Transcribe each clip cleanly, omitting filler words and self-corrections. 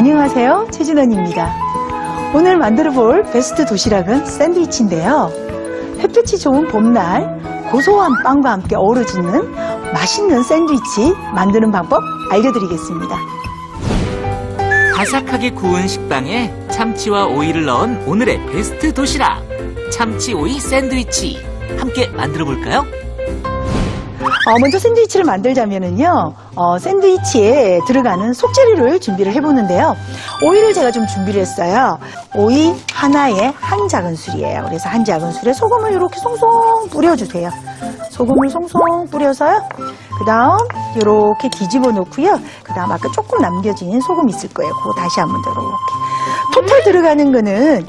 안녕하세요, 최진원입니다. 오늘 만들어 볼 베스트 도시락은 샌드위치인데요. 햇볕이 좋은 봄날 고소한 빵과 함께 어우러지는 맛있는 샌드위치 만드는 방법 알려드리겠습니다. 바삭하게 구운 식빵에 참치와 오이를 넣은 오늘의 베스트 도시락, 참치 오이 샌드위치 함께 만들어 볼까요? 먼저 샌드위치를 만들자면요, 샌드위치에 들어가는 속재료를 준비를 해보는데요. 오이를 제가 좀 준비를 했어요. 오이 하나에 한 작은술이에요. 그래서 한 작은술에 소금을 이렇게 송송 뿌려주세요. 소금을 송송 뿌려서요. 그 다음 이렇게 뒤집어 놓고요. 그 다음 아까 조금 남겨진 소금 있을 거예요. 그거 다시 한번 더 이렇게. 토탈 들어가는 거는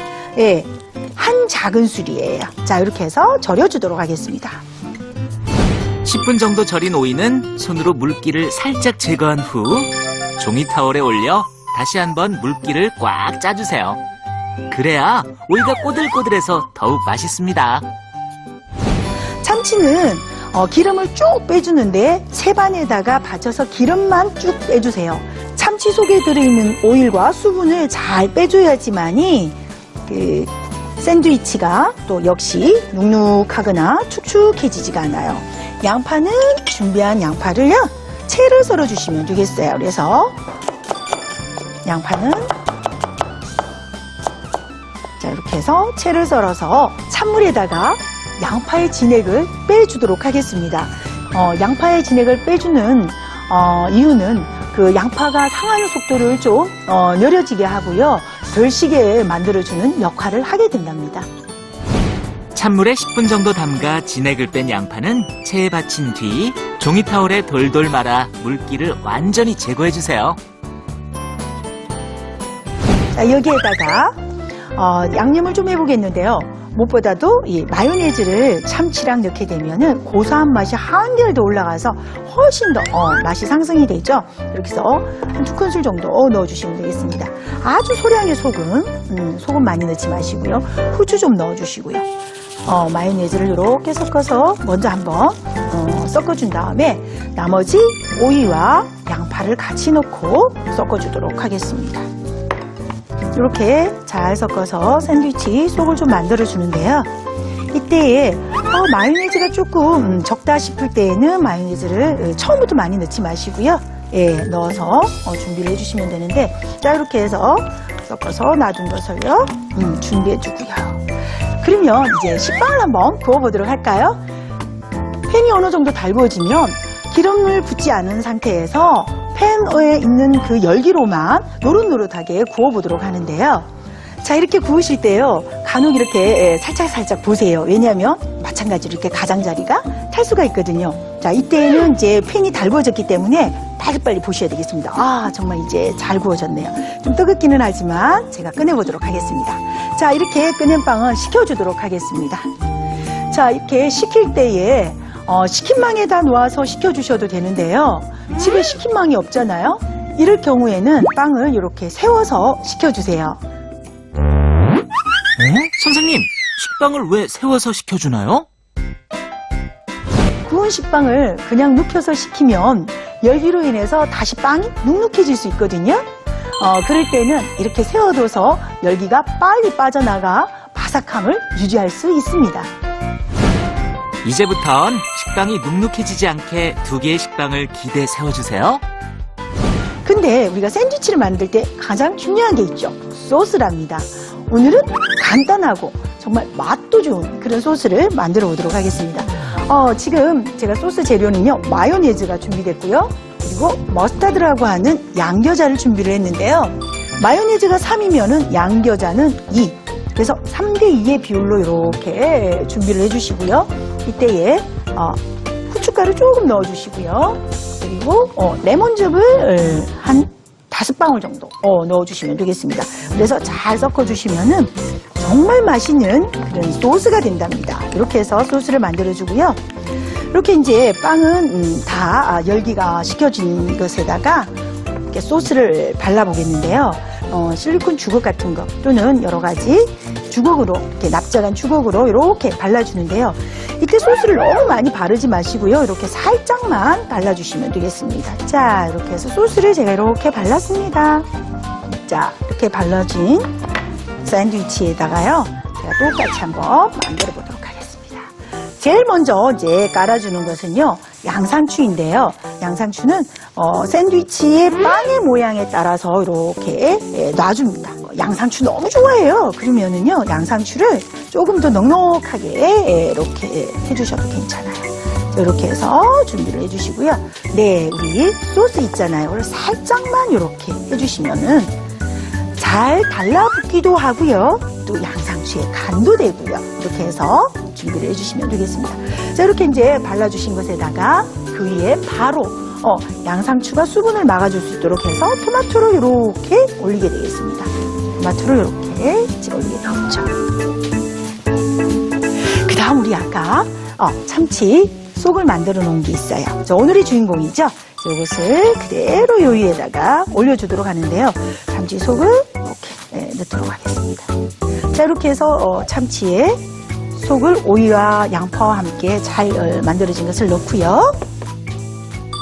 한 작은술이에요. 자, 이렇게 해서 절여주도록 하겠습니다. 10분 정도 절인 오이는 손으로 물기를 살짝 제거한 후 종이 타월에 올려 다시 한번 물기를 꽉 짜주세요. 그래야 오이가 꼬들꼬들해서 더욱 맛있습니다. 참치는 기름을 쭉 빼주는데 채반에다가 받쳐서 기름만 쭉 빼주세요. 참치 속에 들어있는 오일과 수분을 잘 빼줘야지만이 샌드위치가 또 역시 눅눅하거나 축축해지지가 않아요. 양파는 준비한 양파를요, 채를 썰어 주시면 되겠어요. 그래서 양파는 자, 이렇게 해서 채를 썰어서 찬물에다가 양파의 진액을 빼주도록 하겠습니다. 양파의 진액을 빼주는 이유는 그 양파가 상하는 속도를 좀 느려지게 하고요, 덜 시게 만들어주는 역할을 하게 된답니다. 찬물에 10분 정도 담가 진액을 뺀 양파는 체에 받친 뒤 종이 타월에 돌돌 말아 물기를 완전히 제거해주세요. 자, 여기에다가 양념을 좀 해보겠는데요. 무엇보다도 이 마요네즈를 참치랑 넣게 되면은 고소한 맛이 한결 더 올라가서 훨씬 더 맛이 상승이 되죠. 이렇게 해서 한 2큰술 정도 넣어주시면 되겠습니다. 아주 소량의 소금, 소금 많이 넣지 마시고요. 후추 좀 넣어주시고요. 마요네즈를 이렇게 섞어서 먼저 한번 섞어준 다음에 나머지 오이와 양파를 같이 넣고 섞어주도록 하겠습니다. 이렇게 잘 섞어서 샌드위치 속을 좀 만들어 주는데요. 이때에 마요네즈가 조금 적다 싶을 때에는 마요네즈를 처음부터 많이 넣지 마시고요. 넣어서 준비를 해주시면 되는데, 자, 이렇게 해서 섞어서 놔둔 것을요 준비해 주고요. 그러면 이제 식빵을 한번 구워보도록 할까요? 팬이 어느 정도 달구어지면 기름을 붓지 않은 상태에서 팬에 있는 그 열기로만 노릇노릇하게 구워보도록 하는데요. 자, 이렇게 구우실 때요, 간혹 이렇게 살짝 보세요. 왜냐하면 마찬가지로 이렇게 가장자리가 탈 수가 있거든요. 자, 이때는 이제 팬이 달구어졌기 때문에 빨리빨리 보셔야 되겠습니다. 아, 정말 이제 잘 구워졌네요. 좀 뜨겁기는 하지만 제가 꺼내보도록 하겠습니다. 자, 이렇게 꺼낸 빵은 식혀주도록 하겠습니다. 자, 이렇게 식힐 때에 식힌망에다 놓아서 식혀주셔도 되는데요. 집에 식힌망이 없잖아요. 이럴 경우에는 빵을 이렇게 세워서 식혀주세요. 선생님, 식빵을 왜 세워서 식혀주나요? 구운 식빵을 그냥 눕혀서 식히면 열기로 인해서 다시 빵이 눅눅해질 수 있거든요. 그럴 때는 이렇게 세워둬서 열기가 빨리 빠져나가 바삭함을 유지할 수 있습니다. 이제부턴 식빵이 눅눅해지지 않게 2개의 식빵을 기대 세워주세요. 근데 우리가 샌드위치를 만들 때 가장 중요한 게 있죠. 소스랍니다. 오늘은 간단하고 정말 맛도 좋은 그런 소스를 만들어 보도록 하겠습니다. 지금 제가 소스 재료는요, 마요네즈가 준비됐고요, 그리고 머스타드라고 하는 양겨자를 준비를 했는데요. 마요네즈가 3이면은 양겨자는 2. 그래서 3대2의 비율로 이렇게 준비를 해주시고요. 이때에 후춧가루 조금 넣어주시고요. 그리고 레몬즙을 한 5방울 정도 넣어주시면 되겠습니다. 그래서 잘 섞어주시면은 정말 맛있는 그런 소스가 된답니다. 이렇게 해서 소스를 만들어주고요. 이렇게 이제 빵은 다 열기가 식혀진 것에다가 이렇게 소스를 발라보겠는데요. 실리콘 주걱 같은 거 또는 여러 가지 주걱으로, 이렇게 납작한 주걱으로 이렇게 발라주는데요. 이때 소스를 너무 많이 바르지 마시고요. 이렇게 살짝만 발라주시면 되겠습니다. 자, 이렇게 해서 소스를 제가 이렇게 발랐습니다. 자, 자, 이렇게 발라진 샌드위치에다가요. 제가 똑같이 한번 만들어 보도록 하겠습니다. 제일 먼저 이제 깔아주는 것은요, 양상추인데요. 양상추는 샌드위치의 빵의 모양에 따라서 이렇게 놔줍니다. 양상추 너무 좋아해요. 그러면은요, 양상추를 조금 더 넉넉하게 이렇게 해주셔도 괜찮아요. 이렇게 해서 준비를 해주시고요. 네, 우리 소스 있잖아요. 그걸 살짝만 이렇게 해주시면은 잘 달라붙기도 하고요. 또 양상추에 간도 되고요. 이렇게 해서 준비를 해주시면 되겠습니다. 자, 이렇게 이제 발라주신 것에다가 그 위에 바로 양상추가 수분을 막아줄 수 있도록 해서 토마토를 이렇게 올리게 되겠습니다. 토마토를 이렇게 이제 올리게 되겠죠. 그 다음 우리 아까 참치 속을 만들어 놓은 게 있어요. 오늘의 주인공이죠. 이것을 그대로 요 위에다가 올려주도록 하는데요. 참치 속을 이렇게 넣도록 하겠습니다. 자, 이렇게 해서 참치에 속을 오이와 양파와 함께 잘 만들어진 것을 넣고요.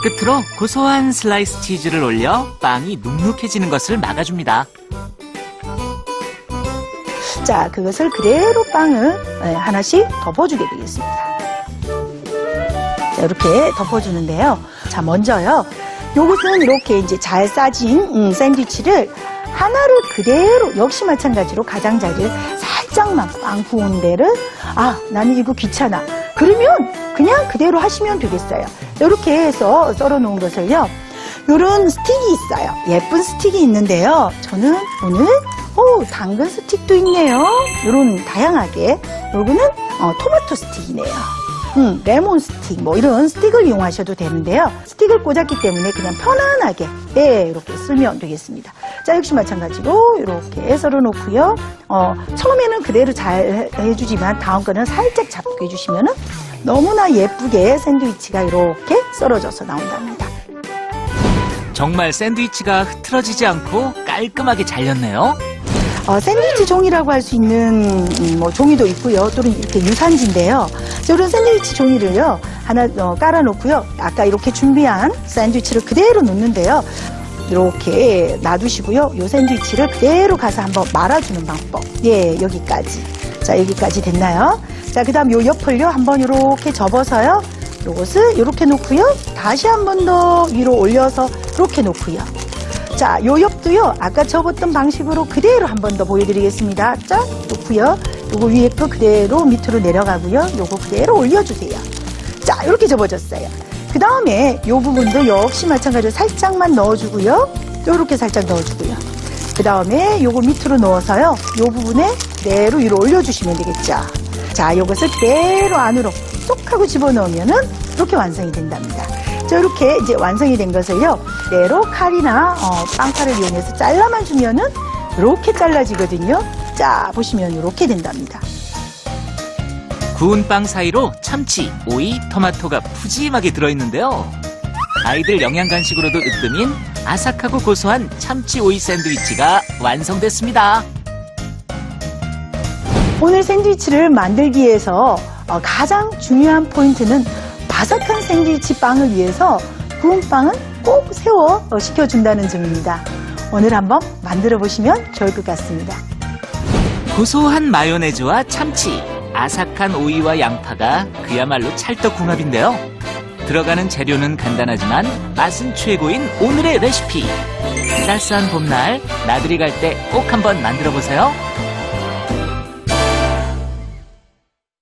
끝으로 고소한 슬라이스 치즈를 올려 빵이 눅눅해지는 것을 막아줍니다. 자, 그것을 그대로 빵을 하나씩 덮어주게 되겠습니다. 자, 이렇게 덮어주는데요. 자, 먼저요. 요것은 이렇게 이제 잘 싸진 샌드위치를 하나를 그대로 역시 마찬가지로 가장자리를 살짝만 빵 부은 데를 나는 이거 귀찮아. 그러면 그냥 그대로 하시면 되겠어요. 이렇게 해서 썰어 놓은 것을요. 요런 스틱이 있어요. 예쁜 스틱이 있는데요. 저는 오늘 당근 스틱도 있네요. 요런 다양하게. 요거는 토마토 스틱이네요. 레몬 스틱, 이런 스틱을 이용하셔도 되는데요. 스틱을 꽂았기 때문에 그냥 편안하게, 이렇게 쓰면 되겠습니다. 자, 역시 마찬가지로 이렇게 썰어 놓고요. 처음에는 그대로 잘 해주지만 다음 거는 살짝 잡고 해주시면은 너무나 예쁘게 샌드위치가 이렇게 썰어져서 나온답니다. 정말 샌드위치가 흐트러지지 않고 깔끔하게 잘렸네요. 샌드위치 종이라고 할 수 있는 종이도 있고요. 또는 이렇게 유산지인데요. 이런 샌드위치 종이를요 하나 깔아놓고요. 아까 이렇게 준비한 샌드위치를 그대로 놓는데요. 이렇게 놔두시고요. 이 샌드위치를 그대로 가서 한번 말아주는 방법. 예, 여기까지. 자, 여기까지 됐나요? 자, 그 다음 요 옆을요 한번 이렇게 접어서요. 요것을 이렇게 놓고요. 다시 한 번 더 위로 올려서 이렇게 놓고요. 자, 요 옆도요, 아까 접었던 방식으로 그대로 한 번 더 보여드리겠습니다. 자, 놓고요. 요거 위에 거 그대로 밑으로 내려가고요. 요거 그대로 올려주세요. 자, 이렇게 접어졌어요. 그 다음에 요 부분도 역시 마찬가지로 살짝만 넣어주고요. 또 이렇게 살짝 넣어주고요. 그 다음에 요거 밑으로 넣어서요. 요 부분에 그대로 위로 올려주시면 되겠죠. 자, 요것을 그대로 안으로 쏙 하고 집어넣으면은 이렇게 완성이 된답니다. 자, 이렇게 이제 완성이 된 것을요, 그대로 칼이나 빵칼을 이용해서 잘라만 주면은 이렇게 잘라지거든요. 자, 보시면 이렇게 된답니다. 구운 빵 사이로 참치, 오이, 토마토가 푸짐하게 들어있는데요. 아이들 영양 간식으로도 으뜸인 아삭하고 고소한 참치 오이 샌드위치가 완성됐습니다. 오늘 샌드위치를 만들기 위해서 가장 중요한 포인트는 바삭한 샌드위치 빵을 위해서 구운 빵은 꼭 세워 식혀준다는 점입니다. 오늘 한번 만들어 보시면 좋을 것 같습니다. 고소한 마요네즈와 참치, 아삭한 오이와 양파가 그야말로 찰떡궁합인데요. 들어가는 재료는 간단하지만 맛은 최고인 오늘의 레시피. 쌀쌀한 봄날 나들이 갈 때 꼭 한번 만들어 보세요.